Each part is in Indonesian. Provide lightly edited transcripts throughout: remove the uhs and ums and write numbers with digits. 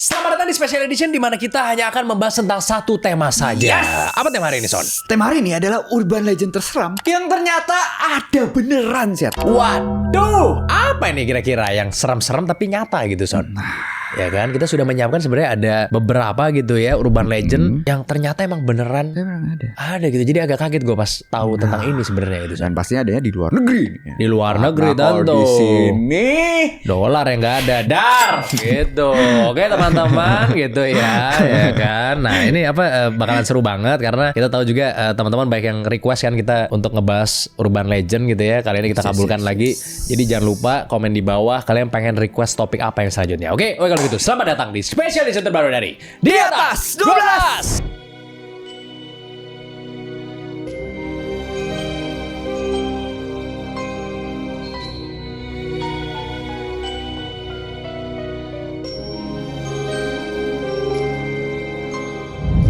Selamat datang di Special Edition di mana kita hanya akan membahas tentang satu tema saja. Yes. Apa tema hari ini, Son? Tema hari ini adalah urban legend terseram yang ternyata ada beneran, Syat. Waduh, apa ini kira-kira yang serem-serem tapi nyata gitu, Son? Ya kan, kita sudah menyiapkan sebenarnya ada beberapa gitu ya urban legend yang ternyata emang beneran ada gitu. Jadi agak kaget gue pas tahu tentang ini sebenarnya itu. Dan pastinya adanya di luar negeri. Di luar negeri tentu. Di sini dolar yang nggak ada, dar gitu. Oke teman-teman gitu ya kan. Nah ini bakalan seru banget karena kita tahu juga teman-teman baik yang request kan kita untuk ngebahas urban legend gitu ya. Kali ini kita kabulkan lagi. Jadi jangan lupa komen di bawah kalian pengen request topik apa yang selanjutnya. Oke, kalau gitu selamat datang di Special Edition terbaru dari Di Atas 12.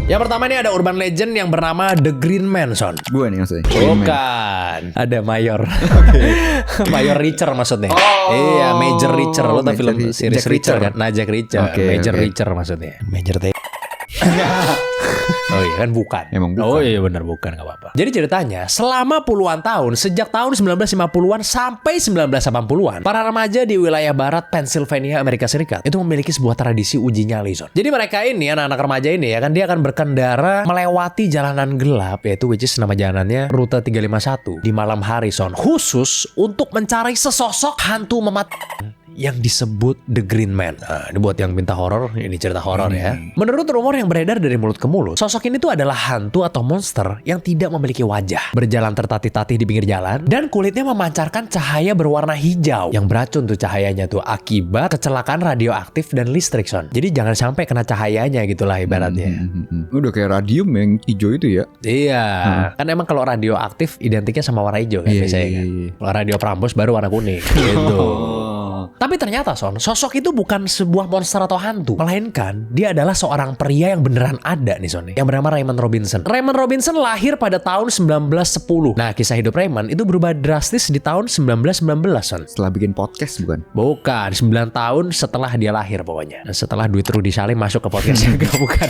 Yang pertama ini ada urban legend yang bernama The Green Man, Son. gue nih maksudnya. Bukan, ada Mayor. Mayor Richer maksudnya. Iya, Major Richer. Lo tau film series Jack Richer Reacher. kan? Nah, Jack Reacher. Major Richer maksudnya. Major T. Oh iya kan bukan. Emang bukan. Oh iya benar bukan, gak apa-apa. Jadi ceritanya selama puluhan tahun, sejak tahun 1950-an sampai 1980-an, para remaja di wilayah barat Pennsylvania, Amerika Serikat itu memiliki sebuah tradisi uji nyali, Son. Jadi mereka ini, anak-anak remaja ini ya kan, dia akan berkendara melewati jalanan gelap, yaitu which is nama jalanannya Rute 351 di malam hari, Son. Khusus untuk mencari sesosok hantu mematikan yang disebut The Green Man. Nah, ini buat yang minta horor, ini cerita horor ya. Menurut rumor yang beredar dari mulut ke mulut, sosok ini tuh adalah hantu atau monster yang tidak memiliki wajah, berjalan tertatih-tatih di pinggir jalan, dan kulitnya memancarkan cahaya berwarna hijau yang beracun tuh cahayanya tuh akibat kecelakaan radioaktif dan listrik, Son. Jadi jangan sampai kena cahayanya gitulah ibaratnya. Udah kayak radium yang hijau itu ya. Iya, kan emang kalau radioaktif identiknya sama warna hijau kan biasanya kan. Kalau radio Prambors baru warna kuning gitu. Tapi ternyata, Son, sosok itu bukan sebuah monster atau hantu, melainkan dia adalah seorang pria yang beneran ada nih, Son, yang bernama Raymond Robinson. Raymond Robinson lahir pada tahun 1910. Nah, kisah hidup Raymond itu berubah drastis di tahun 1919, Son. Setelah bikin podcast bukan? Bukan, 9 tahun setelah dia lahir pokoknya. Dan setelah duit Rudy Salim masuk ke podcastnya, bukan.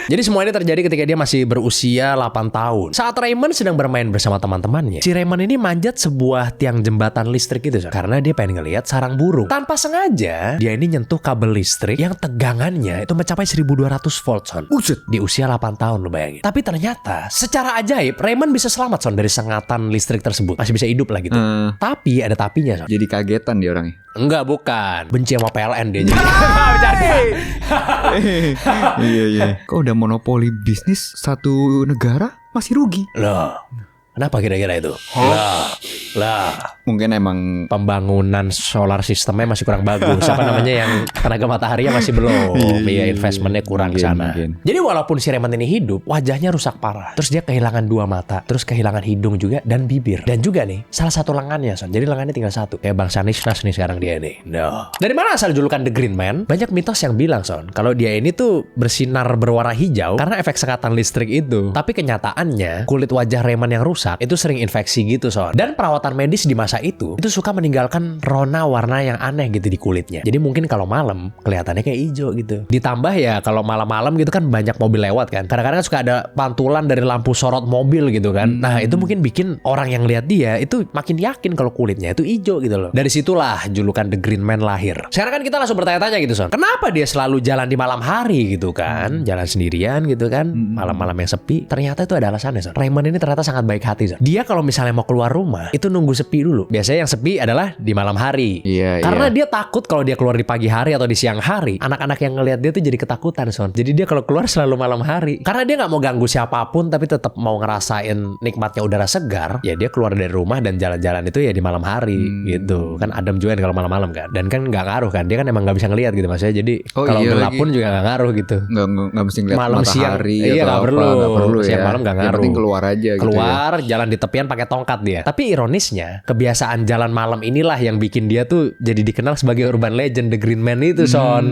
Jadi semua ini terjadi ketika dia masih berusia 8 tahun. Saat Raymond sedang bermain bersama teman-temannya, si Raymond ini manjat sebuah tiang jembatan listrik gitu, Son, karena dia pengen ngelihat sarang burung. Tanpa sengaja, dia ini nyentuh kabel listrik yang tegangannya itu mencapai 1200 volt, Son. Di usia 8 tahun, lo bayangin. Tapi ternyata, secara ajaib, Raymond bisa selamat, Son, dari sengatan listrik tersebut. Masih bisa hidup lah gitu. Tapi ada tapinya, Son. Jadi kagetan dia orangnya. Enggak, bukan. Benci sama PLN dia jadi. Iya. Kok udah monopoli bisnis satu negara masih rugi? Loh, kenapa kira-kira itu? Lah. Mungkin emang Pembangunan solar sistemnya masih kurang bagus. Apa namanya yang tenaga mataharinya masih belum. Iya, investmentnya kurang ke sana. Jadi walaupun si Raymond ini hidup, wajahnya rusak parah. Terus dia kehilangan 2 mata, terus kehilangan hidung juga dan bibir. Dan juga nih, salah satu lengannya, Son. Jadi lengannya tinggal satu. Kayak Bang Sanisnas nih sekarang dia nih. No. Dari mana asal julukan The Green Man? Banyak mitos yang bilang, Son, kalau dia ini tuh bersinar berwarna hijau karena efek sekatan listrik itu. Tapi kenyataannya, kulit wajah Raymond yang rusak itu sering infeksi gitu, Son. Dan perawatan medis di masa itu suka meninggalkan rona warna yang aneh gitu di kulitnya. Jadi mungkin kalau malam kelihatannya kayak hijau gitu. Ditambah ya kalau malam-malam gitu kan banyak mobil lewat kan. Kadang-kadang suka ada pantulan dari lampu sorot mobil gitu kan. Nah itu mungkin bikin orang yang lihat dia itu makin yakin kalau kulitnya itu hijau gitu loh. Dari situlah julukan The Green Man lahir. Sekarang kan kita langsung bertanya-tanya gitu, Son. Kenapa dia selalu jalan di malam hari gitu kan? Jalan sendirian gitu kan. Malam-malam yang sepi. Ternyata itu ada alasannya, Son. Raymond ini ternyata sangat baik hati, Son. Dia kalau misalnya mau keluar rumah itu nunggu sepi dulu. Biasanya yang sepi adalah di malam hari. Karena dia takut kalau dia keluar di pagi hari atau di siang hari, anak-anak yang ngelihat dia tuh jadi ketakutan, Son. Jadi dia kalau keluar selalu malam hari. Karena dia nggak mau ganggu siapapun, tapi tetap mau ngerasain nikmatnya udara segar. Ya dia keluar dari rumah dan jalan-jalan itu ya di malam hari gitu. Kan adem juga kalau malam-malam kan. Dan kan nggak ngaruh kan. Dia kan emang nggak bisa ngelihat gitu maksudnya. Jadi kalau gelap pun juga nggak ngaruh gitu. Nggak mesti ngeliat malam matahari siang, iya nggak perlu. Siang ya. malam nggak ngaruh. Yang penting keluar aja gitu. Keluar jalan di tepian pakai tongkat dia. Tapi ironisnya kebiasaan jalan malam inilah yang bikin dia tuh jadi dikenal sebagai urban legend The Green Man itu, Son.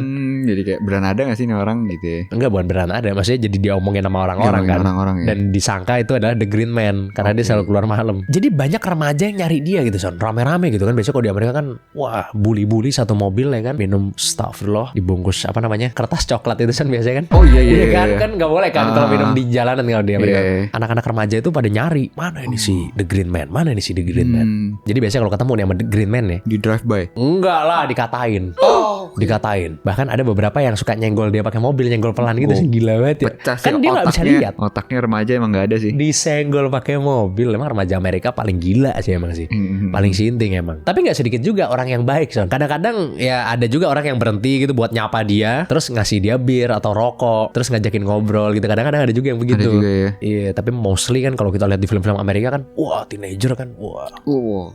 Jadi kayak beranada gak sih nih orang gitu ya? Enggak, bukan beneran ada. Maksudnya jadi diomongin sama orang-orang kan. Orang-orang ya. Dan disangka itu adalah The Green Man karena dia selalu keluar malam. Jadi banyak remaja yang nyari dia gitu Son. Rame-rame gitu kan. Biasanya kalau di Amerika kan wah, bully-bully satu mobil ya kan. Minum astagfirullah dibungkus apa namanya? Kertas coklat itu Son biasanya kan. Oh iya kan kan enggak boleh kan kalau minum di jalanan kalau di Amerika. Iya. Anak-anak remaja itu pada nyari, mana ini si The Green Man? Mana ini si The Green Man? Jadi biasanya kalau ketemu nih sama The Green Man ya, Di drive by. enggak lah, dikatain. Dikatain. Bahkan ada beberapa yang suka nyenggol dia pakai mobil, nyenggol pelan gitu sih, gila banget ya. Pecah sih Kan dia nggak bisa lihat. Otaknya remaja emang gak ada sih. Disenggol pakai mobil, emang remaja Amerika paling gila sih emang sih. Paling sinting emang. Tapi nggak sedikit juga orang yang baik Son. Kadang-kadang ya ada juga orang yang berhenti gitu buat nyapa dia, terus ngasih dia bir atau rokok, terus ngajakin ngobrol gitu. Kadang-kadang ada juga yang begitu. Ada juga ya. Iya, tapi mostly kan kalau kita lihat di film-film Amerika kan, wah teenager kan, wah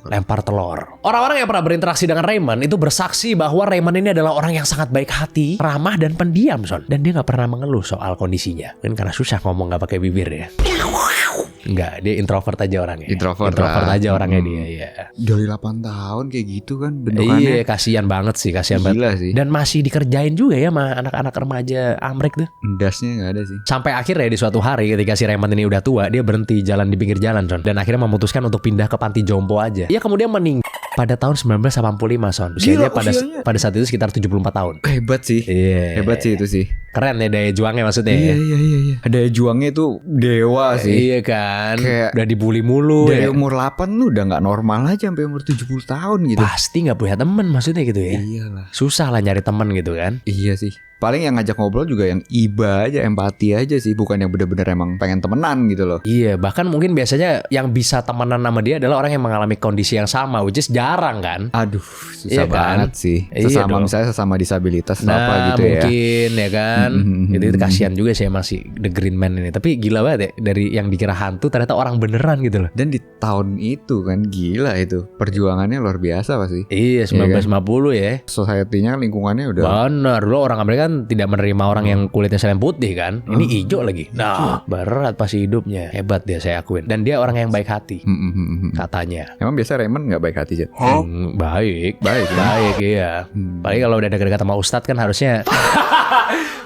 lempar telur. Orang-orang yang pernah berinteraksi dengan Raymond itu bersaksi bahwa Raymond ini adalah orang yang sangat baik hati, ramah dan pendiam Son. Dan dia nggak pernah mengeluh soal kondisinya. Kan karena susah ngomong nggak pakai bibir ya. Enggak, dia introvert aja orangnya. Introvert aja orangnya dia, ya. Dari 8 tahun kayak gitu kan bentukannya. Iya, kasihan banget sih, kasihan Gila banget. sih. Dan masih dikerjain juga ya sama anak-anak remaja Amrik tuh. Dasnya gak ada sih. Sampai akhirnya di suatu hari ketika si Raymond ini udah tua, dia berhenti jalan di pinggir jalan Son. Dan akhirnya memutuskan untuk pindah ke panti jompo aja. Dia kemudian meninggal pada tahun 1985 Son. Usianya pada saat itu sekitar 74 tahun. Hebat sih. Iya. Hebat sih itu sih. Keren ya daya juangnya maksudnya. Iya. Daya juangnya itu dewa sih. Iya kan. Kayak udah dibully mulu dari ya. umur 8 lu udah gak normal aja sampai umur 70 tahun gitu. Pasti gak punya temen maksudnya gitu ya. Iyalah. Susah lah nyari temen gitu kan. Iya sih. Paling yang ngajak ngobrol juga yang iba aja, empati aja sih. Bukan yang bener-bener emang pengen temenan gitu loh. Iya, bahkan mungkin biasanya yang bisa temenan sama dia adalah orang yang mengalami kondisi yang sama, which is jarang kan. Aduh, susah Iya kan? banget sih. Iya Sesama dong. misalnya sesama disabilitas atau Nah, apa gitu ya. mungkin ya kan. Itu kasihan juga sih emang si The Green Man ini. Tapi gila banget ya, dari yang dikira hantu ternyata orang beneran gitu loh. Dan di tahun itu kan gila itu. Perjuangannya luar biasa pasti. Iya, 1950 ya. Society-nya, lingkungannya udah. Benar, dulu orang Amerika kan tidak menerima orang yang kulitnya selain putih kan. Ini hijau lagi. Nah, berat pasti hidupnya. Hebat dia, saya akuin. Dan dia orang yang baik hati. Katanya. Emang biasa Raymond gak baik hati, Jet? Baik. Baik, iya. Apalagi kalau udah dekat-dekat sama Ustadz kan harusnya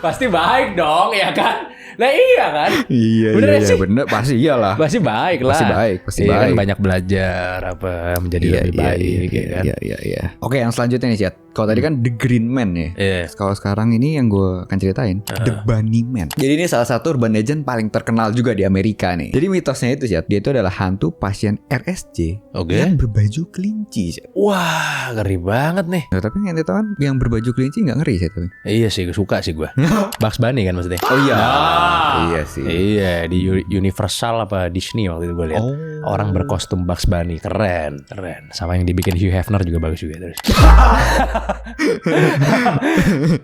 pasti baik dong, ya kan? Nah iya kan? Iya, Bener iya, sih? bener. Pasti iyalah. Pasti baik lah. Pasti Iya kan, baik. banyak belajar apa menjadi lebih baik ya kan. Iya. Oke, yang selanjutnya nih, Jet. Kalau tadi kan The Green Man ya. Iya. Kalau sekarang ini yang gue akan ceritain The Bunny Man. Jadi ini salah satu urban legend paling terkenal juga di Amerika nih. Jadi mitosnya itu, Jet, dia itu adalah hantu pasien RSJ Oke. yang berbaju kelinci, Jet. Wah, ngeri banget nih. Nah, tapi yang tahu kan yang berbaju kelinci nggak ngeri, Jet, tapi. Iya sih, suka sih gue. Bugs Bunny kan maksudnya. Oh iya. Ah. Iya sih. Iya, di Universal apa Disney waktu itu gue lihat. Orang berkostum Bugs Bunny, keren. Sama yang dibikin Hugh Hefner juga bagus juga terus.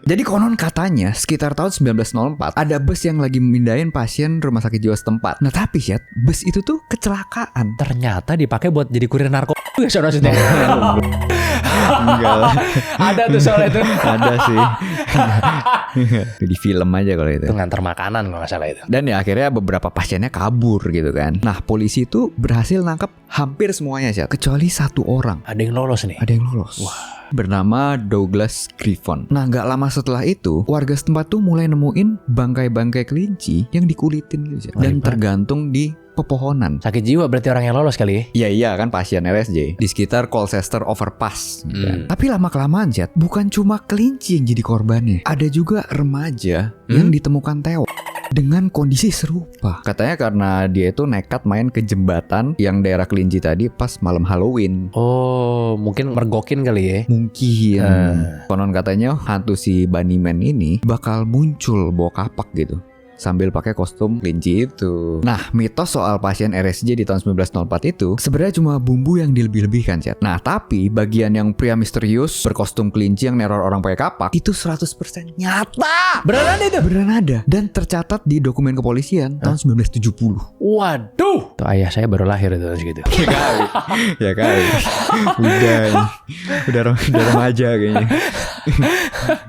Jadi konon katanya sekitar tahun 1904 ada bus yang lagi memindahin pasien rumah sakit jiwa setempat. Nah tapi Syed, bus itu tuh kecelakaan. Ternyata dipakai buat jadi kurir narkoba ya maksudnya. Enggak lah. Ada tuh soal itu. Ada sih. Di film aja kalau itu. Itu nganter makanan kalau nggak salah itu. Dan ya akhirnya beberapa pasiennya kabur gitu kan. Nah polisi itu berhasil nangkap hampir semuanya Syed, kecuali satu orang. Ada yang lolos nih. Ada yang lolos. Wah. Bernama Douglas Griffon. Nah gak lama setelah itu warga setempat tuh mulai nemuin bangkai-bangkai kelinci yang dikulitin gitu Syed, dan tergantung di pepohonan. Sakit jiwa berarti orang yang lolos kali ya. Iya kan pasien RSJ di sekitar Colchester Overpass kan. Tapi lama-kelamaan Jet, bukan cuma kelinci yang jadi korbannya. Ada juga remaja yang ditemukan tewas dengan kondisi serupa. Katanya karena dia itu nekat main ke jembatan yang daerah Kelinci tadi pas malam Halloween. Oh, mungkin mergokin kali ya. Mungkin konon katanya hantu si Bunnyman ini bakal muncul bawa kapak gitu sambil pakai kostum kelinci itu. Nah, mitos soal pasien RSJ di tahun 1904 itu sebenarnya cuma bumbu yang dilebih-lebihkan, Chat. Nah, tapi bagian yang pria misterius berkostum kelinci yang neror orang pakai kapak itu 100% nyata. Beneran itu? Beneran ada dan tercatat di dokumen kepolisian tahun 1970. Waduh. Tuh ayah saya baru lahir itu segitu. Ya kali. Udah remaja kayaknya.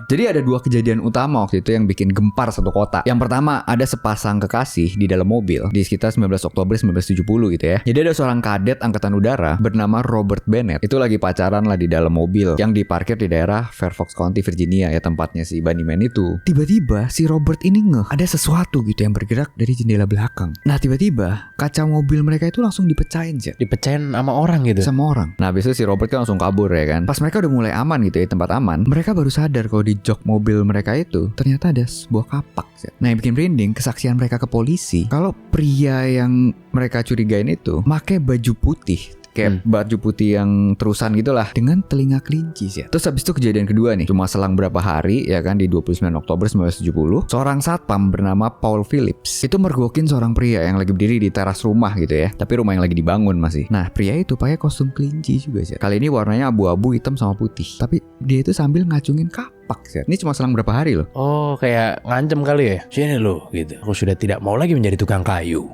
Jadi ada dua kejadian utama waktu itu yang bikin gempar satu kota. Yang pertama Pertama, ada sepasang kekasih di dalam mobil di sekitar 19 Oktober 1970 gitu ya. Jadi ada seorang kadet angkatan udara bernama Robert Bennett. Itu lagi pacaran lah di dalam mobil yang diparkir di daerah Fairfax County, Virginia ya, tempatnya si Bunnyman itu. Tiba-tiba si Robert ini ngeh ada sesuatu gitu yang bergerak dari jendela belakang. Nah tiba-tiba kaca mobil mereka itu langsung dipecahin sih. Dipecahin sama orang gitu. Sama orang. Nah habis itu si Robert kan langsung kabur ya kan. Pas mereka udah mulai aman gitu ya, tempat aman, mereka baru sadar kalau di jok mobil mereka itu ternyata ada sebuah kapak sih. Nah yang bikin merinding kesaksian mereka ke polisi kalau pria yang mereka curigain itu pakai baju putih, kayak baju putih yang terusan gitulah, dengan telinga kelinci sih. Terus habis itu kejadian kedua nih, cuma selang berapa hari ya kan, di 29 Oktober 1970, seorang satpam bernama Paul Phillips itu mergokin seorang pria yang lagi berdiri di teras rumah gitu ya, tapi rumah yang lagi dibangun masih. Nah pria itu pakai kostum kelinci juga sih. Kali ini warnanya abu-abu, hitam sama putih, tapi dia itu sambil ngacungin kapak sih. Ini cuma selang berapa hari loh. Oh kayak ngancem kali ya, sini lo gitu, aku sudah tidak mau lagi menjadi tukang kayu.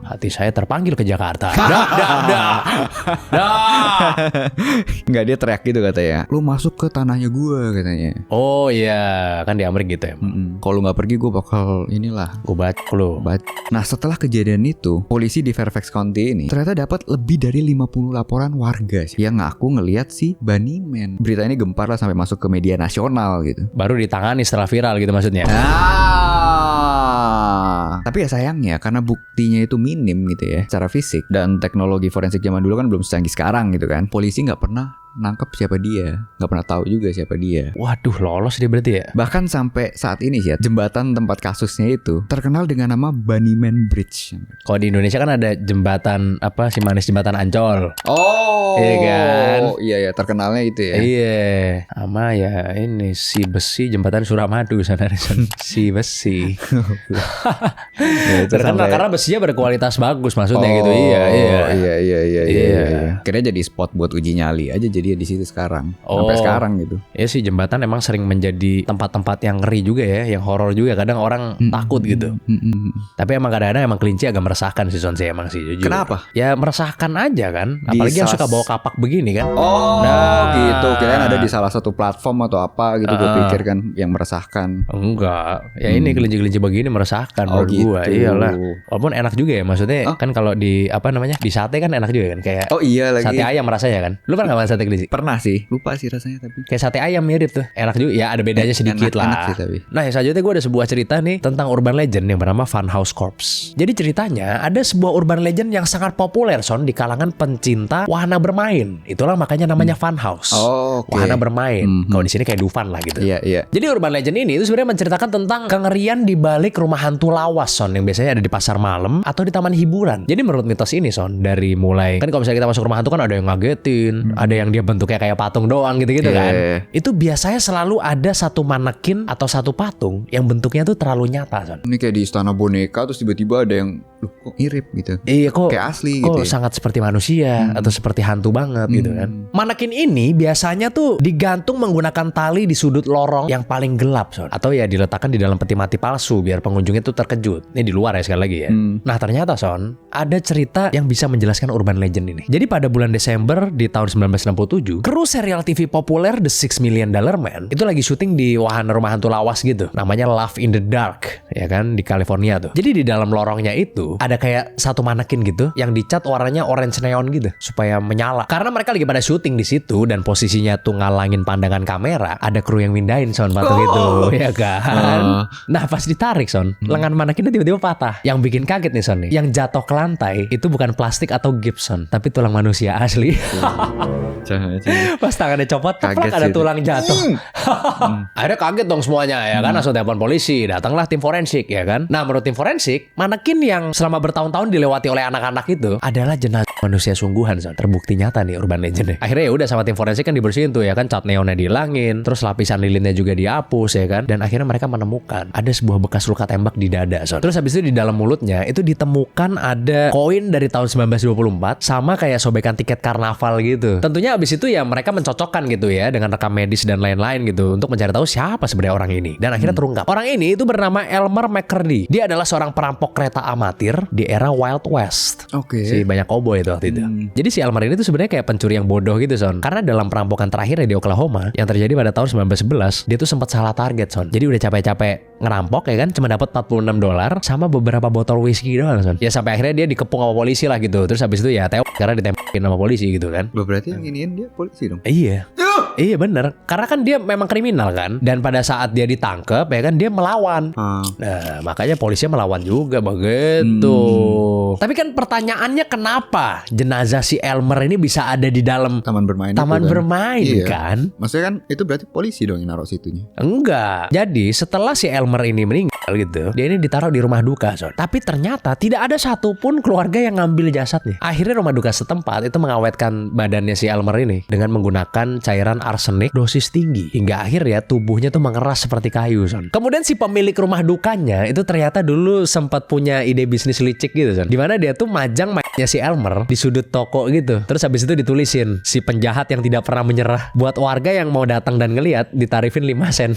Hati saya terpanggil ke Jakarta. Nggak, dia teriak gitu katanya. Lu masuk ke tanahnya gue katanya. Oh iya, kan di Amerika gitu ya. Kalau nggak pergi gue bakal inilah. Gue bacok lo. Nah setelah kejadian itu, polisi di Fairfax County ini ternyata dapat lebih dari 50 laporan warga sih yang ngaku ngelihat si Bunnyman. Berita ini gempar lah sampai masuk ke media nasional gitu. Baru ditangani setelah viral gitu maksudnya. Tapi ya sayangnya karena buktinya itu minim gitu ya secara fisik, dan teknologi forensik zaman dulu kan belum secanggih sekarang gitu kan. Polisi nggak pernah nangkep siapa dia, nggak pernah tahu juga siapa dia. Waduh, lolos dia berarti ya. Bahkan sampai saat ini sih, jembatan tempat kasusnya itu terkenal dengan nama Bunnyman Bridge. Kalau di Indonesia kan ada jembatan apa si manis, jembatan Ancol. Oh, iya kan? Iya ya, terkenalnya itu ya. Iya, sama ya ini si besi jembatan Suramadu sana si besi. Ya, itu terkenal sampai... karena besinya berkualitas bagus maksudnya gitu. Iya. Kira jadi spot buat uji nyali aja jadi di situ sekarang. Sampai sekarang gitu. Ya sih, jembatan emang sering menjadi tempat-tempat yang ngeri juga ya, yang horor juga. Kadang orang takut gitu. Tapi emang kadang-kadang emang kelinci agak meresahkan sih, Son, sih emang sih jujur. Kenapa? Ya meresahkan aja kan. Apalagi yang suka bawa kapak begini kan. Oh, gitu. Kirain ada di salah satu platform atau apa gitu. Gue pikir kan yang meresahkan. Enggak. Ya ini kelinci-kelinci begini meresahkan menurut gitu. gua. Iyalah. Walaupun enak juga ya, maksudnya kan kalau di apa namanya, di sate kan enak juga kan, kayak lagi sate ayam rasanya kan. Lu pernah nggak makan sate kelinci? Pernah sih, lupa sih rasanya tapi kayak sate ayam mirip tuh, enak juga ya, ada bedanya sedikit lah. Enak sih, tapi. Nah yang selanjutnya gue ada sebuah cerita nih tentang urban legend yang bernama Funhouse Corps. Jadi ceritanya ada sebuah urban legend yang sangat populer, Son, di kalangan pencinta wahana bermain. Itulah makanya namanya Funhouse. Wahana bermain. Kalau di sini kayak Dufan lah gitu. Iya. Jadi urban legend ini itu sebenarnya menceritakan tentang kengerian di balik rumah hantu lawas, Son, yang biasanya ada di pasar malam atau di taman hiburan. Jadi menurut mitos ini, Son, dari mulai kan kalau misalnya kita masuk rumah hantu kan ada yang ngagetin, ada yang dia bentuknya kayak patung doang gitu-gitu kan. Itu biasanya selalu ada satu manekin atau satu patung yang bentuknya tuh terlalu nyata, Son. Ini kayak di istana boneka terus tiba-tiba ada yang kok mirip gitu. Iya, kok kayak asli kok gitu. Ya? Sangat seperti manusia atau seperti hantu banget gitu kan. Manekin ini biasanya tuh digantung menggunakan tali di sudut lorong yang paling gelap, Son. Atau ya diletakkan di dalam peti mati palsu biar pengunjungnya tuh terkejut. Ini di luar ya sekali lagi ya. Nah ternyata, Son, ada cerita yang bisa menjelaskan urban legend ini. Jadi pada bulan Desember di tahun 1967, kru serial TV populer The $6 Million Man itu lagi syuting di wahana rumah hantu lawas gitu. Namanya Love in the Dark, ya kan, di California tuh. Jadi di dalam lorongnya itu ada kayak satu manekin gitu yang dicat warnanya orange neon gitu supaya menyala. Karena mereka lagi pada syuting di situ dan posisinya tuh ngalangin pandangan kamera, ada kru yang mindahin, Son, patung itu, ya kan. Nah pas ditarik, Son, lengan manekinnya tiba-tiba patah. Yang bikin kaget nih, Son, nih, yang jatuh ke lantai itu bukan plastik atau gips, Son, tapi tulang manusia asli. Pas tangannya copot, teplak ada tulang jatuh. Akhirnya kaget dong semuanya ya kan, langsung telepon polisi, datanglah tim forensik ya kan. Nah menurut tim forensik, manekin yang selama bertahun-tahun dilewati oleh anak-anak itu adalah jenazah manusia sungguhan, Son. Terbukti nyata nih urban legend deh. Akhirnya ya udah sama tim forensik kan dibersihin tuh ya kan, cat neonnya dihilangin, terus lapisan lilinnya juga dihapus ya kan. Dan akhirnya mereka menemukan ada sebuah bekas luka tembak di dada, Son. Terus habis itu di dalam mulutnya itu ditemukan ada koin dari tahun 1924 sama kayak sobekan tiket karnaval gitu. Tentunya habis itu ya mereka mencocokkan gitu ya dengan rekam medis dan lain-lain gitu untuk mencari tahu siapa sebenarnya orang ini. Dan akhirnya terungkap. Orang ini itu bernama Elmer McCurdy. Dia adalah seorang perampok kereta amatir di era Wild West. Si banyak cowboy itu waktu itu. Jadi si Elmer ini tuh sebenarnya kayak pencuri yang bodoh gitu Son. Karena dalam perampokan terakhir di Oklahoma yang terjadi pada tahun 1911, dia tuh sempat salah target Son. Jadi udah capek-capek ngerampok ya kan, cuma dapat $46 sama beberapa botol whisky doang Son. Ya sampai akhirnya dia dikepung sama polisi lah gitu. Terus habis itu ya tewas karena ditembakin sama polisi gitu kan. Loh, berarti yang iniin dia polisi dong? Iya. Iya bener. Karena kan dia memang kriminal kan. Dan pada saat dia ditangkap ya kan dia melawan. Nah makanya polisinya melawan juga begitu. Tapi kan pertanyaannya kenapa jenazah si Elmer ini bisa ada di dalam taman bermain? Taman bermain iya. Kan? Maksudnya kan itu berarti polisi dong yang naruh situnya? Enggak. Jadi setelah si Elmer ini meninggal gitu, dia ini ditaruh di rumah duka Son. Tapi ternyata tidak ada satupun keluarga yang ngambil jasadnya. Akhirnya rumah duka setempat itu mengawetkan badannya si Elmer ini dengan menggunakan cairan arsenik dosis tinggi. Hingga akhirnya tubuhnya tuh mengeras seperti kayu Son. Kemudian si pemilik rumah dukanya itu ternyata dulu sempat punya ide bisnis licik gitu Son. Dimana dia tuh majang mayatnya si Elmer di sudut toko gitu. Terus habis itu ditulisin si penjahat yang tidak pernah menyerah. Buat warga yang mau datang dan ngelihat ditarifin 5 sen.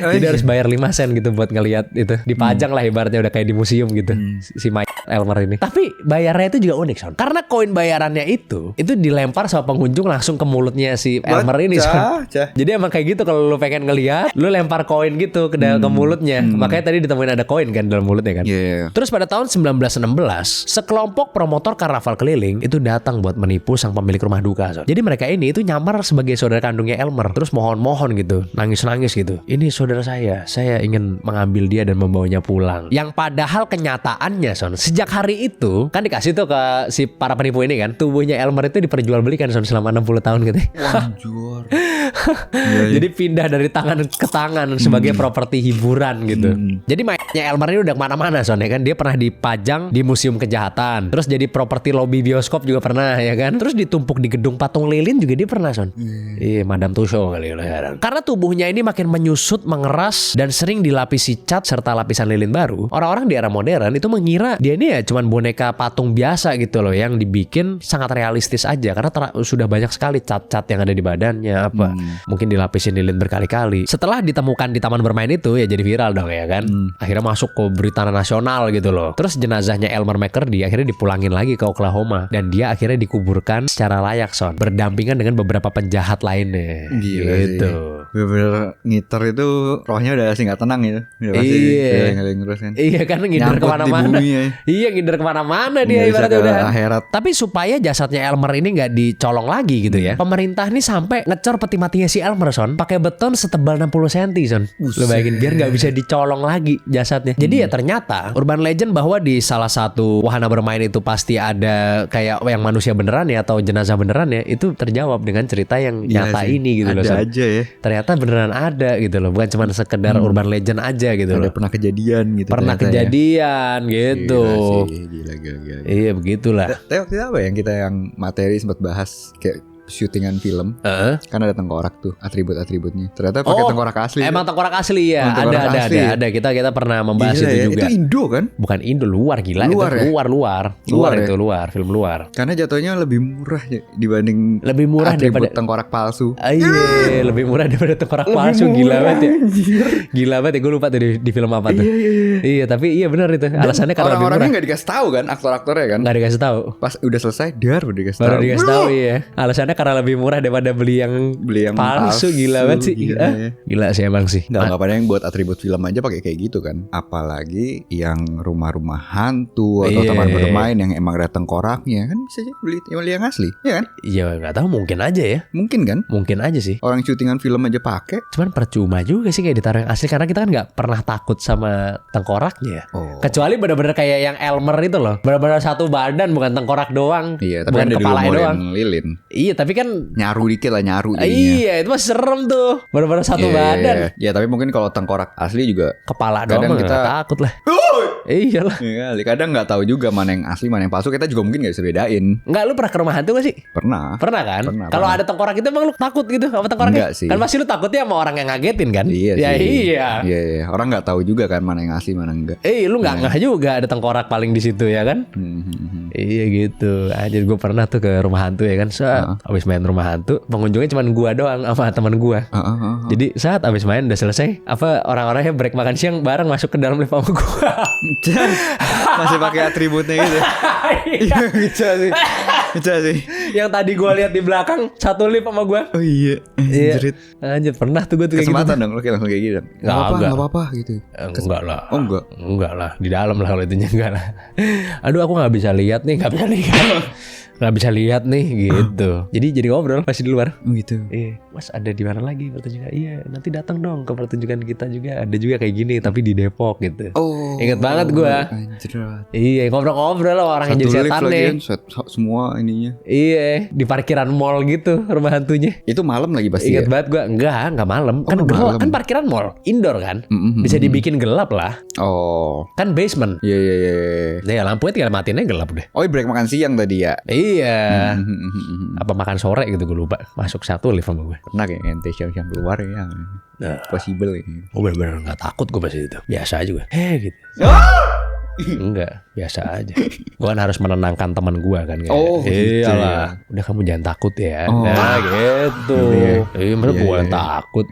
Jadi harus bayar 5 sen gitu buat ngelihat itu. Dipajang lah ibaratnya udah kayak di museum gitu. Si mayat Elmer ini. Tapi bayarnya itu juga unik Son. Karena koin bayarannya itu dilempar sama pengunjung langsung ke mulutnya si Elmer ini Son. Jadi emang kayak gitu kalau lu pengen ngelihat, lu lempar koin gitu ke mulutnya. Makanya tadi ditemuin ada koin kan dalam mulutnya kan. Terus pada tahun 1916, sekelompok promotor karnaval keliling itu datang buat menipu sang pemilik rumah duka Son. Jadi mereka ini itu nyamar sebagai saudara kandungnya Elmer. Terus mohon-mohon gitu, nangis-nangis gitu. Ini saudara saya ingin mengambil dia dan membawanya pulang. Yang padahal kenyataannya Son, sejak hari itu kan dikasih tuh ke si para penipu ini kan, tubuhnya Elmer itu diperjualbelikan Son selama 60 tahun gitu. Wanjur. Jadi pindah dari tangan ke tangan sebagai properti hiburan gitu. Jadi mayatnya Elmer ini udah kemana-mana Son ya kan. Dia pernah dipajang di museum kejahatan. Terus jadi properti lobi bioskop juga pernah ya kan. Terus ditumpuk di gedung patung lilin juga dia pernah Son. Iya Madame Tussauds kali ya. Karena tubuhnya ini makin menyusut, mengeras dan sering dilapisi cat serta lapisan lilin baru. Orang-orang di era modern itu mengira dia ini ya cuman boneka patung biasa gitu loh yang dibikin sangat realistis aja karena sudah banyak sekali cat-cat yang ada di badannya apa. Mungkin dilapisin lilin berkali-kali. Setelah ditemukan di taman bermain itu ya jadi viral dong ya kan. Akhirnya masuk ke berita nasional gitu loh. Terus jenazahnya Elmer McCurdy akhirnya dipulangin lagi ke Oklahoma dan dia akhirnya dikuburkan secara layak Son, berdampingan dengan beberapa penjahat lainnya. Gila gitu. Sih. Bener-bener ngiter itu rohnya udah sih nggak tenang ya. Iya kan ngider kemana-mana. Iya ngider kemana-mana dia ibaratnya udah akhirat. Tapi supaya jasadnya Elmer ini nggak dicolong lagi gitu ya, pemerintah nih sampai ngecor peti matinya si Elmer Son pakai beton setebal 60 cm Son. Lu bayangin biar nggak bisa dicolong lagi jasadnya. Jadi ya ternyata urban legend bahwa di salah satu wahana bermain itu pasti ada kayak yang manusia beneran ya atau jenazah beneran ya, itu terjawab dengan cerita yang nyata ini gitu loh Son. Ada aja ya. Ternyata beneran ada gitu loh, bukan cuma sekedar urban legend aja gitu loh. Ada pernah kejadian gitu. Pernah kejadian ya. Gitu. Gila. Iya begitulah. Tapi waktu itu apa yang kita yang materi sempat bahas kayak syutingan film, kan ada tengkorak tuh atribut-atributnya. Ternyata pakai tengkorak asli. Emang tengkorak asli ya. Ada. Kita pernah membahas itu juga. Itu Indo kan? Bukan Indo, luar gila. Luar itu ya? Luar itu luar, film luar. Karena jatuhnya lebih murah ya, dibanding atribut tengkorak palsu. Iya, lebih murah daripada tengkorak palsu. Gila banget ya. Gila banget ya, gue lupa tuh di film apa tuh. Iya, tapi iya benar itu. Alasannya karena orang-orangnya nggak dikasih tahu kan, aktor-aktornya kan? Nggak dikasih tahu. Pas udah selesai, baru dikasih tahu. Iya. Alasannya karena lebih murah daripada beli yang palsu. Gila banget sih. Gila sih emang sih. Nggak pada yang buat atribut film aja pakai kayak gitu kan. Apalagi yang rumah-rumah hantu atau taman bermain yang emang ada tengkoraknya kan bisa aja beli yang asli, ya kan? Iya nggak tahu, mungkin aja ya. Mungkin kan? Mungkin aja sih. Orang syutingan film aja pakai. Cuman percuma juga sih kayak ditaruh yang asli karena kita kan nggak pernah takut sama tengkoraknya. Kecuali benar-benar kayak yang Elmer itu loh. Benar-benar satu badan bukan tengkorak doang. Iya, tapi bukan ada kepala doang. Lilin. Iya, tapi kan nyaru dikit lah jadinya. Iya, itu mah serem tuh. Benar-benar satu badan. Iya, tapi mungkin kalau tengkorak asli juga kepala doang kita takut lah. Iya lah. Iya, kadang nggak tahu juga mana yang asli mana yang palsu. Kita juga mungkin nggak bisa bedain. Enggak, lu pernah ke rumah hantu gak sih? Pernah kan? Kalau ada tengkorak itu emang lu takut gitu sama tengkoraknya? Enggak sih. Kan pasti lu takutnya sama orang yang ngagetin kan? Iya sih. Iya. Orang nggak tahu juga kan mana yang asli mana enggak. Lu nggak ngeh juga ada tengkorak paling di situ ya kan? Iya gitu. Anjir, gue pernah tuh ke rumah hantu ya kan. Abis main rumah hantu, pengunjungnya cuma gua doang sama teman gua. Jadi saat abis main udah selesai, orang-orangnya break makan siang bareng masuk ke dalam lift sama gua. Masih pakai atributnya gitu. Iya bisa sih. Bisa sih. Yang tadi gue lihat di belakang satu lift sama gue. Oh iya. Iya. Anjir pernah tuh gue tuh kayak gitu. Kesempatan dong lo kayak langsung kayak gitu. Enggak apa-apa gitu. Enggak lah. Oh enggak. Enggak lah. Di dalam lah kalau itunya enggak lah. Aduh aku nggak bisa lihat nih, nggak bisa lihat nih gitu. Jadi ngobrol masih di luar. Oh gitu. Iya, Mas ada di mana lagi pertunjukan? Iya, nanti datang dong ke pertunjukan kita juga. Ada juga kayak gini tapi di Depok gitu. Oh. Ingat banget gua. Anjir. Iya, ngobrol-ngobrol lah orang yang jadi setan nih. Semua ininya. Iya, di parkiran mall gitu rumah hantunya. Itu malam lagi pasti. Ingat banget gua. Enggak malam. Kan gelap, kan parkiran mall, indoor kan. Bisa dibikin gelap lah. Oh. Kan basement. Iya. Ya lampunya tinggal matiinnya gelap deh. Oh, break makan siang tadi ya. Iya. Apa makan sore gitu gue lupa. Masuk satu lift sama gue. Pernah kayak ente siang-siang keluar ya. Nah, possible ya. gue bener-bener gak takut gue pas itu. Biasa aja gue. Gitu. Enggak, biasa aja. Gue kan harus menenangkan teman gue kan. Oh, gitu. Iyalah. Udah kamu jangan takut ya. Oh. Nah gitu. Iya, masa gue yang takut.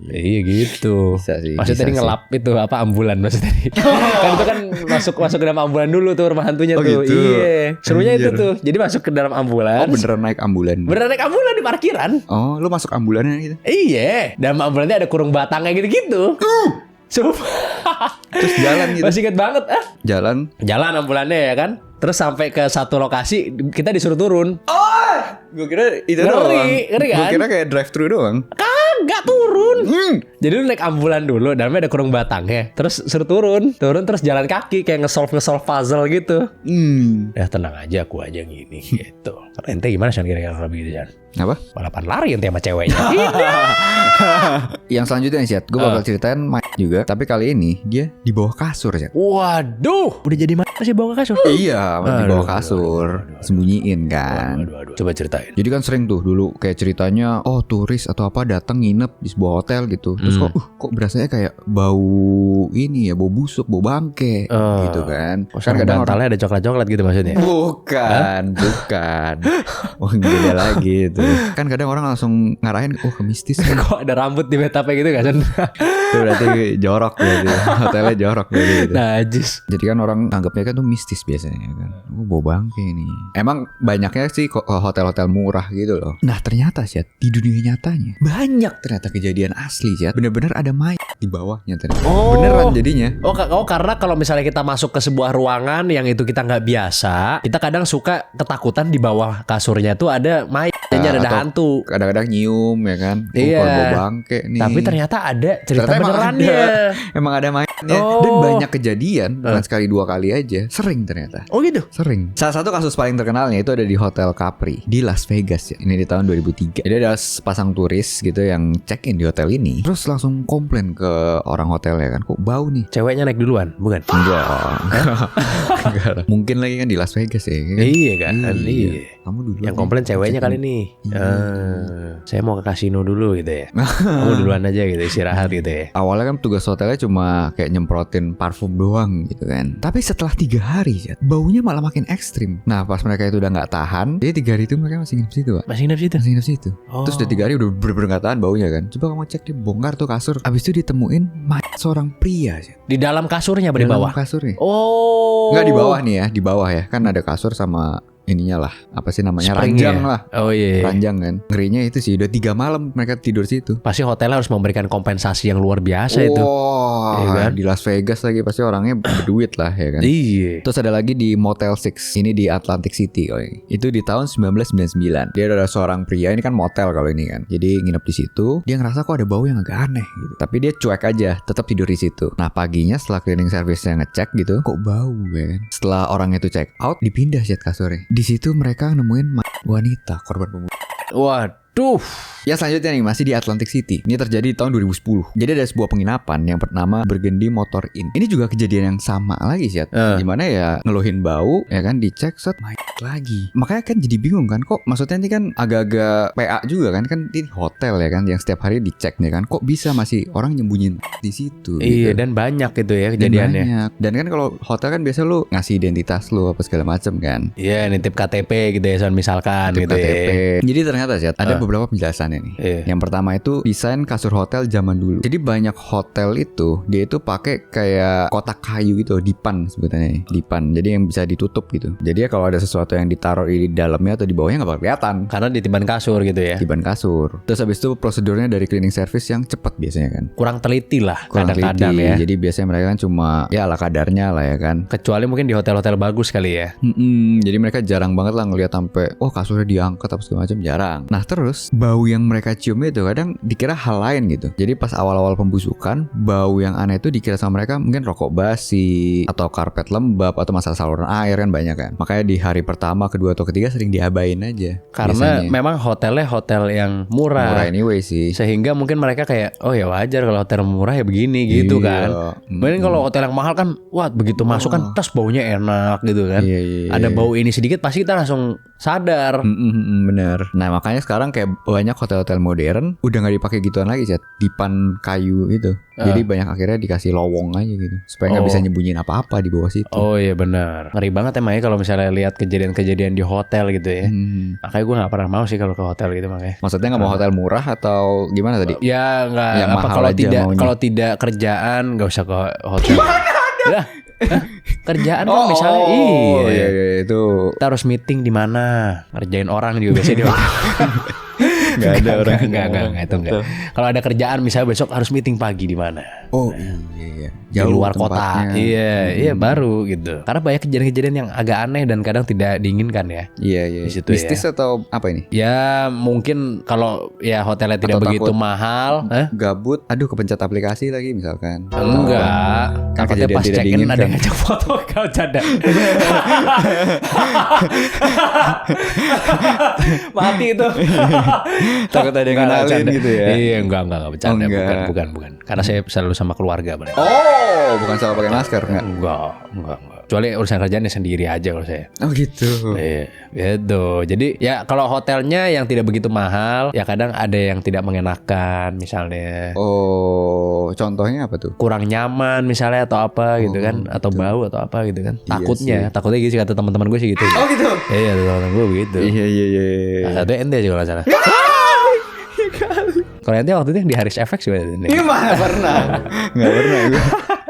Iya gitu. Bisa sih. Maksudnya tadi ngelap itu apa ambulan maksudnya tadi. Kan itu kan masuk ke dalam ambulan dulu tuh rumah hantunya tuh. Gitu. Iya. Serunya itu tuh. Jadi masuk ke dalam ambulan. Oh beneran naik ambulan. Beneran naik ambulan di parkiran. Oh lu masuk ambulannya gitu. Iya. Dalam ambulannya ada kurung batangnya gitu-gitu. Terus jalan gitu. Masih inget banget Jalan ambulannya ya kan. Terus sampai ke satu lokasi kita disuruh turun. Gue kira itu Ngeri kan? Gue kira kayak drive thru doang. Kagak turun. Jadi lu naik ambulan dulu, dalamnya ada kurung batangnya. Terus suruh turun terus jalan kaki kayak nge-solve puzzle gitu. Ya tenang aja, aku aja gini gitu. Ente gimana San kira-kira kalau begitu San? Apa? Balapan lari ente sama ceweknya. Yang selanjutnya nih Syat, gue bakal ceritain juga. Tapi kali ini dia di bawah kasur Syat. Waduh, udah jadi masih bawa kasur? Iya, di bawah kasur. Sembunyiin kan. Aduh. Coba ceritain. Jadi kan sering tuh dulu kayak ceritanya, oh turis atau apa datang nginep di sebuah hotel gitu. Terus kok berasanya kayak bau ini ya, bau busuk, bau bangke gitu kan. Kan kadang bantalnya ada coklat-coklat gitu maksudnya. Bukan. Oh beda lagi itu. Kan kadang orang langsung ngarahin, oh ke mistis. Kok ada rambut di bathtubnya gitu gak San? Itu berarti jorok berarti. Hotelnya jorok berarti gitu. Najis. Jadi kan orang anggapnya kan tuh mistis biasanya kan. Oh bau bangke nih. Emang banyaknya sih hotel-hotel murah gitu loh. Nah ternyata Syat, di dunia nyatanya banyak ternyata kejadian asli Syat. Bener-bener ada mayat di bawahnya ternyata. Beneran jadinya. Oh karena kalau misalnya kita masuk ke sebuah ruangan yang itu kita nggak biasa, kita kadang suka ketakutan di bawah kasurnya tuh ada mayat. Ada hantu. Kadang-kadang nyium ya kan. Iya. Bau bangke nih. Tapi ternyata ada cerita benerannya. Emang ada mayatnya. Dan banyak kejadian. Bukan sekali dua kali aja. Sering ternyata. Oh gitu? Sering. Salah satu kasus paling terkenalnya itu ada di Hotel Capri di Las Vegas ya. Ini di tahun 2003. Jadi ada sepasang turis gitu yang check in di hotel ini. Terus langsung komplain ke orang hotel ya kan. Kok bau nih? Ceweknya naik duluan? Bukan? Enggak. Mungkin lagi kan di Las Vegas ya kan? Iya kan? Iya. Kamu dulu. Yang komplain ceweknya kali nih. Saya mau ke kasino dulu gitu ya. Kamu duluan aja gitu, istirahat gitu ya. Awalnya kan tugas hotelnya cuma kayak nyemprotin parfum doang gitu kan. Tapi setelah 3 hari ya, baunya malah makin ekstrim. Nah pas mereka itu udah gak tahan, jadi 3 hari itu mereka masih nginep situ Pak. Masih nginep situ? Terus udah 3 hari udah bener-bener gak tahan baunya kan. Coba kamu cek, dia bongkar tuh kasur. Abis itu ditemuin mayat seorang pria ya. Di dalam kasurnya apa di bawah? Di dalam kasurnya. Oh. Enggak di bawah nih ya, di bawah ya. Kan ada kasur sama ininya lah, apa sih namanya, ranjang lah. Oh iya. Ranjang kan. Ngerinya itu sih udah 3 malam mereka tidur situ. Pasti hotel harus memberikan kompensasi yang luar biasa itu. Iya kan? Di Las Vegas lagi pasti orangnya berduit lah ya kan. Iya. Terus ada lagi di Motel 6. Ini di Atlantic City itu di tahun 1999. Dia ada seorang pria, ini kan motel kalau ini kan. Jadi nginep di situ, dia ngerasa kok ada bau yang agak aneh gitu. Tapi dia cuek aja, tetap tidur di situ. Nah, paginya setelah cleaning service-nya ngecek gitu, kok bau kan. Setelah orang itu check out, dipindah Syat kasurnya. Di situ mereka nemuin wanita korban pembunuhan. Waduh. Ya selanjutnya nih masih di Atlantic City. Ini terjadi di tahun 2010. Jadi ada sebuah penginapan yang bernama Burgundy Motor Inn. Ini juga kejadian yang sama lagi sih. Dimana ya ngeluhin bau ya kan, dicek set mayat lagi. Makanya kan jadi bingung kan, kok maksudnya ini kan agak-agak PA juga kan ini hotel ya kan yang setiap hari dicek nih kan. Kok bisa masih orang nyembunyiin di situ? Iya gitu. Dan banyak gitu ya kejadiannya. Dan kan kalau hotel kan biasa lu ngasih identitas lu apa segala macam kan. Iya nitip KTP gitu ya misalkan nitip gitu KTP. ya. Jadi ternyata sih ada beberapa penjelasannya alasannya nih. Yang pertama itu desain kasur hotel zaman dulu. Jadi banyak hotel itu dia itu pakai kayak kotak kayu gitu, dipan sebetulnya. Dipan. Jadi yang bisa ditutup gitu. Jadi ya kalau ada sesuatu yang ditaruh di dalamnya atau di bawahnya nggak bakal kelihatan. Karena ditiban kasur gitu ya. Tiban kasur. Terus habis itu prosedurnya dari cleaning service yang cepat biasanya kan. Kurang teliti lah kadang-kadang ya. Jadi biasanya mereka kan cuma ya ala kadarnya lah ya kan. Kecuali mungkin di hotel-hotel bagus kali ya. Jadi mereka jarang banget lah ngelihat sampai kasurnya diangkat apa segala macam, jarang. Nah terus bau yang mereka cium itu kadang dikira hal lain gitu. Jadi pas awal-awal pembusukan, bau yang aneh itu dikira sama mereka mungkin rokok basi atau karpet lembab atau masalah saluran air kan banyak kan. Makanya di hari pertama, kedua atau ketiga sering diabain aja. Karena memang hotelnya hotel yang murah. Murah anyway sih. Sehingga mungkin mereka kayak ya wajar kalau hotel murah ya begini gitu kan. Mungkin kalau hotel yang mahal kan begitu masuk kan tas baunya enak gitu kan. Ada bau ini sedikit pasti kita langsung sadar. Bener. Nah makanya sekarang kayak banyak hotel-hotel modern udah nggak dipakai gituan lagi, Chat. Dipan kayu itu. Jadi banyak akhirnya dikasih lowong aja gitu supaya nggak bisa nyembunyiin apa-apa di bawah situ. Oh iya benar. Ngeri banget emang ya kalau misalnya lihat kejadian-kejadian di hotel gitu ya. Makanya gue nggak pernah mau sih kalau ke hotel gitu makanya. Maksudnya nggak mau hotel murah atau gimana tadi? Ya nggak. Apa kalau tidak kerjaan nggak usah ke hotel. Ya. Kerjaan kan misalnya iya itu kita harus meeting di mana, ngerjain orang juga biasanya di hotel. Nggak ada orang. Enggak itu enggak. Kalau ada kerjaan misalnya besok harus meeting pagi di mana? Iya. Di luar kota. Iya baru gitu. Karena banyak kejadian-kejadian yang agak aneh dan kadang tidak diinginkan ya. Iya. Mistis atau apa ini? Ya mungkin kalau ya hotelnya tidak begitu mahal, gabut, kepencet aplikasi lagi misalkan. Enggak. Takutnya pas check-in ada yang ngajak foto kau canda. Mati itu. Takut ada yang kenalin gitu ya. Iya, enggak bercanda. Bukan. Karena saya selalu sama keluarga. Bukan selalu pakai masker enggak. Kecuali urusan kerjaannya sendiri aja kalau saya. Oh gitu. Iya, gitu. Jadi ya kalau hotelnya yang tidak begitu mahal, ya kadang ada yang tidak mengenakan misalnya. Contohnya apa tuh? Kurang nyaman misalnya atau apa gitu kan, atau bau atau apa gitu kan. Takutnya gitu sih kata teman-teman gue sih gitu. Oh gitu. Iya, teman-teman gue begitu. Iya. Nah, satu ente aja kalau salah. Kalau ente waktu itu yang di Haris FX juga. Iya mah pernah. Nggak pernah gue.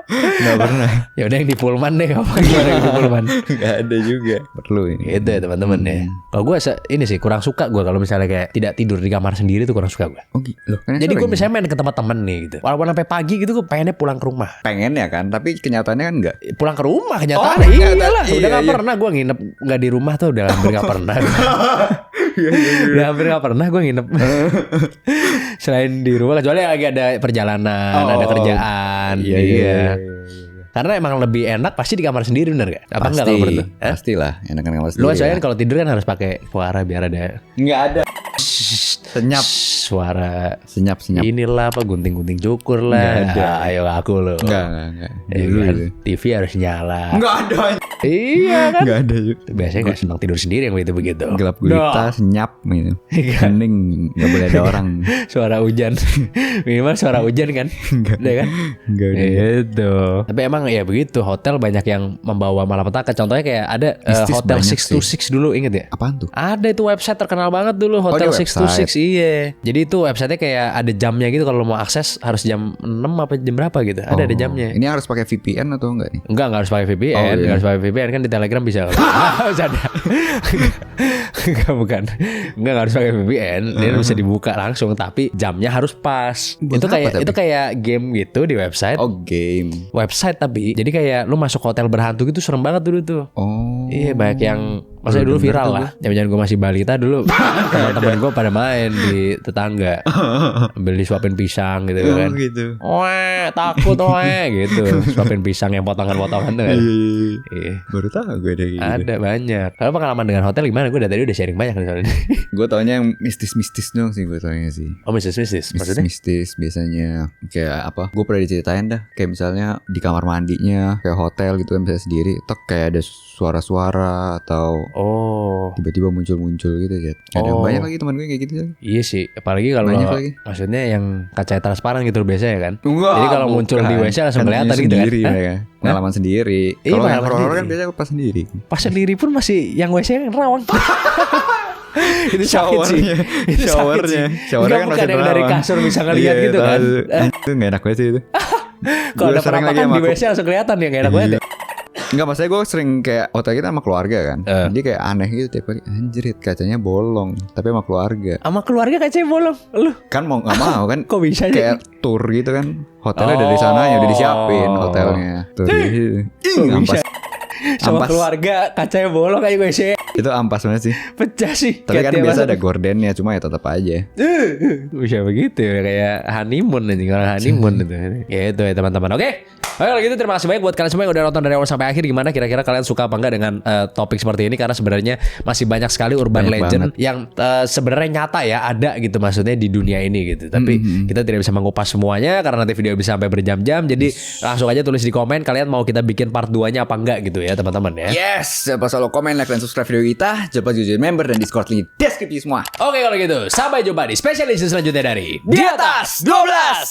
Nggak pernah. Ya udah yang di Pullman deh, gimana yang di Pullman? Nggak ada juga. Perlu ini. Itu ya teman-teman ya. Kalau gue ini sih kurang suka gue kalau misalnya kayak tidak tidur di kamar sendiri tuh kurang suka gue. Jadi gue misalnya main ke tempat temen nih gitu. Walaupun sampai pagi gitu gue pengennya pulang ke rumah. Pengen ya kan, tapi kenyataannya kan enggak. Pulang ke rumah kenyataannya. Iyalah, udah nggak pernah gue nginep nggak di rumah tuh, udah hampir nggak pernah. Udah hampir nggak pernah gue nginep. Selain di rumah, kecuali lagi ada perjalanan, ada kerjaan. Iya. Karena emang lebih enak pasti di kamar sendiri, bener gak? Apa enggak kalau menurut lu? Pastilah enakan kamar sendiri. Lu soalnya kalau tidur kan harus pakai suara biar ada. Nggak ada. Senyap. Suara senyap. Inilah apa gunting-gunting cukur lah. Nggak ada. Ayo aku lo. Enggak. Dulu kan, TV harus nyala. Nggak ada. Iya kan? Nggak ada. Biasanya nggak senang tidur sendiri yang begitu. Gelap gulita, senyap gitu. Hening, nggak boleh ada orang. Suara hujan. Minimal suara hujan kan? Enggak kan? Enggak. Gitu. Tapi emang ya begitu, hotel banyak yang membawa malapetaka. Contohnya kayak ada Hotel 626 dulu, inget ya? Apaan tuh? Ada itu website terkenal banget dulu, Hotel 626. Iya. Jadi itu websitenya kayak ada jamnya gitu, kalau mau akses harus jam 6 apa jam berapa gitu. Ada jamnya. Ini harus pakai VPN atau enggak nih? Enggak harus pakai VPN. Enggak harus pakai VPN kan di Telegram bisa. Bukan. Enggak harus pakai VPN. Dia bisa dibuka langsung, tapi jamnya harus pas. Itu kayak game gitu di website. Oh, game. Website tapi jadi kayak lu masuk hotel berhantu gitu, serem banget dulu tuh. Iya, banyak yang maksudnya dulu viral lah. Zaman gue masih balita dulu. Teman-teman gue pada main di tetangga. Ambil disuapin pisang gitu kan. Gitu. Wah, takut gitu. Suapin pisang yang potongan-potongan tuh kan. Iya. Baru tahu gue ada gitu. Ada banyak. Kalau pengalaman dengan hotel gimana? Gue dari tadi udah sharing banyak nih soalnya. Gue taunya yang mistis-mistis dong sih gue taunya sih. Oh, mistis-mistis. Maksudnya? Mistis biasanya kayak apa? Gue pernah diceritain dah. Kayak misalnya di kamar mandinya kayak hotel gitu kan bisa sendiri. Tok kayak ada suara-suara atau tiba-tiba muncul-muncul gitu ya. Ada banyak lagi teman gue kayak gitu. Iya sih, apalagi kalau maksudnya yang kaca transparan gitu biasanya kan. Jadi kalau muncul di WC langsung kelihatan gitu kan. Pengalaman sendiri. Kalau yang horor kan biasanya pas sendiri. Pas sendiri pun masih yang WC yang rawang. Itu sakit sih. Itu showernya Enggak, kan bukan masih yang dari terawang. kasur bisa ngeliat Iya, gitu kan. Itu gak enak banget sih itu. Kalau Gua ada sering lagi penampakan di sama WC langsung kelihatan ya, gak enak banget ya. Enggak, maksudnya gue sering kayak hotel kita sama keluarga kan. Jadi kayak aneh gitu tiap kali, anjrit kacanya bolong. Tapi sama keluarga. Sama keluarga kacanya bolong. Lu Kan mau gak mau kan. kok bisa Kayak tour gitu kan. Hotelnya dari sananya udah disiapin hotelnya. Tuh ampas. sama Ampas. keluarga kacanya bolong kayak WC. Itu ampas banget sih. Pecah sih. Tapi kan Kayak biasa tiap ada gordennya, cuma ya tetap aja. bisa begitu ya, kayak honeymoon anjing, orang honeymoon itu. Ya itu ya teman-teman. Oke. Oke, kalau gitu terima kasih banyak buat kalian semua yang udah nonton dari awal sampai akhir. Gimana kira-kira kalian suka apa enggak dengan topik seperti ini, karena sebenarnya masih banyak sekali urban Banyak legend banget. yang sebenarnya nyata ya, ada gitu maksudnya di dunia ini gitu. Tapi kita tidak bisa mengupas semuanya karena nanti video bisa sampai berjam-jam. Jadi langsung aja tulis di komen kalian mau kita bikin part 2-nya apa enggak gitu ya teman-teman ya. Yes, jangan lupa selalu komen, like, dan subscribe video kita. Jangan lupa jadi member dan Discord link di deskripsi semua. Oke kalau gitu, sampai jumpa di special edition selanjutnya dari Di Atas 12.